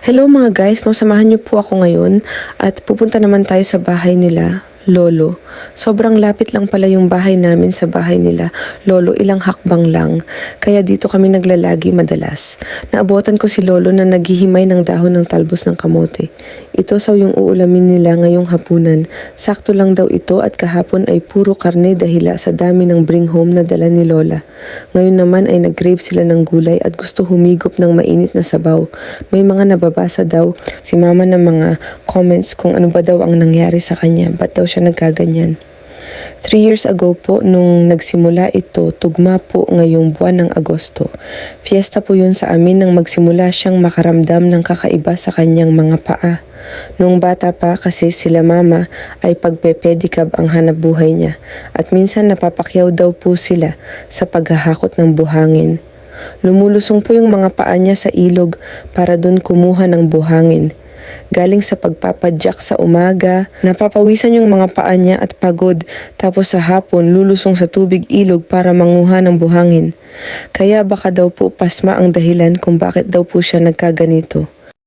Hello mga guys, no, samahan niyo po ako ngayon at pupunta naman tayo sa bahay nila, Lolo. Sobrang lapit lang pala yung bahay namin sa bahay nila, Lolo, ilang hakbang lang. Kaya dito kami naglalagi madalas. Naabutan ko si Lolo na naghihimay ng dahon ng talbos ng kamote. Ito saw yung uulamin nila ngayong hapunan. Sakto lang daw ito at kahapon ay puro karne dahil sa dami ng bring home na dala ni Lola. Ngayon naman ay nag-crave sila ng gulay at gusto humigop ng mainit na sabaw. May mga nababasa daw si mama ng mga comments kung ano ba daw ang nangyari sa kanya. Ba't daw siya nagkaganyan? 3 years ago po nung nagsimula ito, tugma po ngayong buwan ng Agosto. Fiesta po yun sa amin nang magsimula siyang makaramdam ng kakaiba sa kanyang mga paa. Noong bata pa kasi sila mama ay pagpepedicab ang hanap buhay niya at minsan napapakyaw daw po sila sa paghahakot ng buhangin. Lumulusong po yung mga paa niya sa ilog para doon kumuha ng buhangin. Galing sa pagpapadyak sa umaga, napapawisan yung mga paa niya at pagod, tapos sa hapon lulusong sa tubig ilog para manguha ng buhangin. Kaya baka daw po pasma ang dahilan kung bakit daw po siya nagkaganito.